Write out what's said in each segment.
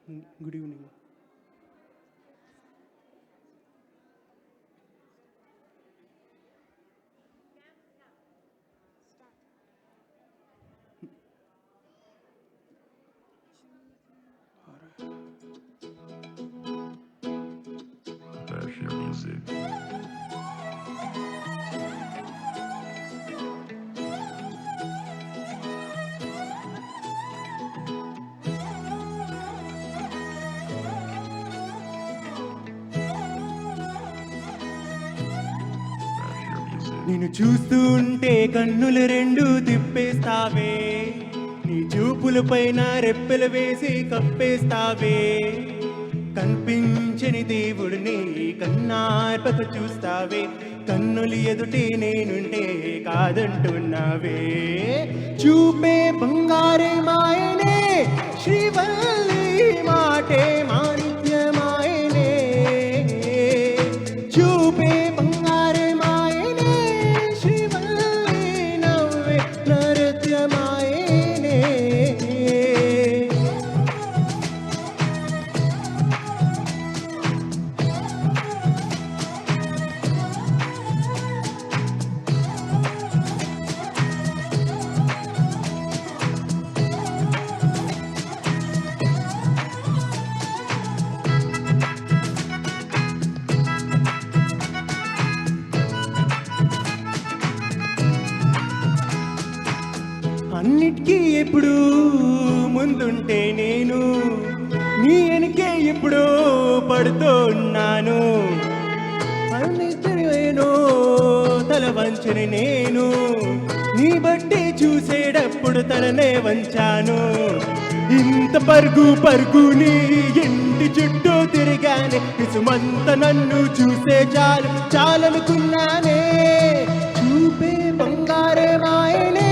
Good evening. Fashion music. Fashion music. నిన్ను చూస్తూ ఉంటే కన్నులు రెండు తిప్పేస్తావే, నీ చూపుల పైన రెప్పెలు వేసి కప్పేస్తావే, కనిపించని దేవుడిని కన్నార్పక చూస్తావే, కన్నులు ఎదుటే నేనుంటే కాదంటున్నావే. చూపే బంగారే మాయనే శ్రీవల్లి, మాటే మాణిక్యమాయనే. చూపే బంగారే మాయనే శ్రీవల్లి, నవ్వే నృత్యమాయనే. అన్నిటికీ ఎప్పుడు ముందుంటే నేను నీ వెనకే ఎప్పుడు పడుతూ ఉన్నాను. అన్నిటిలో తల వంచని నేను నీ బట్టి చూసేటప్పుడు తలనే వంచాను. ఇంత పరుగు పరుగు నీ ఇంటి చుట్టూ తిరిగానే, ఇసుమంత నన్ను చూసే చాలు చాలనుకున్నానే. చూపే బంగారే మాయనే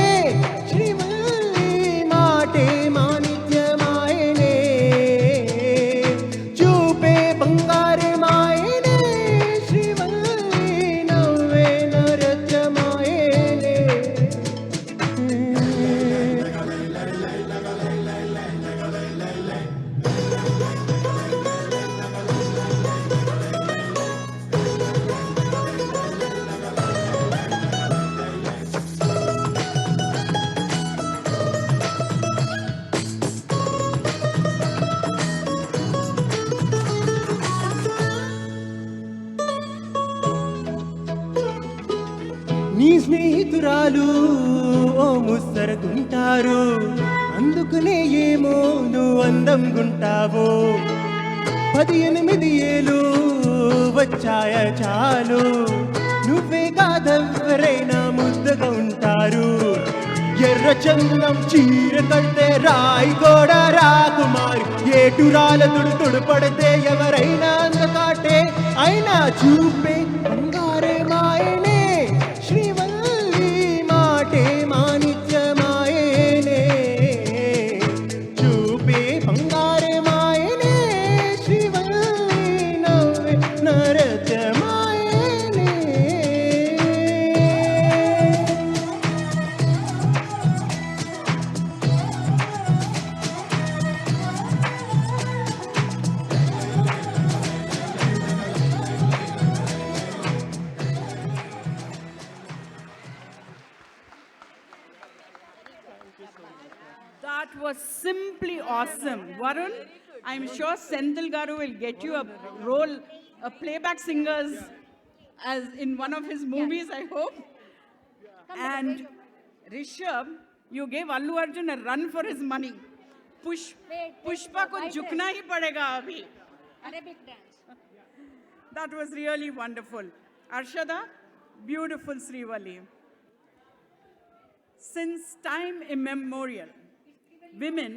శ్రీవల్లి, మాటే మాణిక్యమాయనే. చూపే బంగారే మాయనే శ్రీవల్లి, నవ్వే నృత్యమాయనే. నీ స్నేహితురాలు ఓ ముస్తరగుంటారు, అందుకనే ఏమో నువ్వు అందంగుంటావు. 18 ఏళ్ళు వచ్చాయ చాలు, నువ్వే కాదెవరైనా ముద్దగా ఉంటారు. ఎర్ర చందనం చీర కడితే రాయి కూడా రాకుమారి, ఏటురాల తుడు పడితే ఎవరైనా అందకాటే. అయినా చూపే బంగారే మాయనే శ్రీవల్లి, మాటే మాణిక్యమాయనే. చూపే బంగారే మాయనే శ్రీవల్లి, నవ్వే నృత్యమాయనే. That was simply awesome. Varun, I'm sure Senthil Garu will get you a role, a playback singers as in one of his movies, I hope. And Rishabh, you gave Allu Arjun a run for his money. Pushpa ko jhukna hi padega abhi. Arabic dance. That was really wonderful. Arshada, beautiful Srivalli. Since time immemorial, women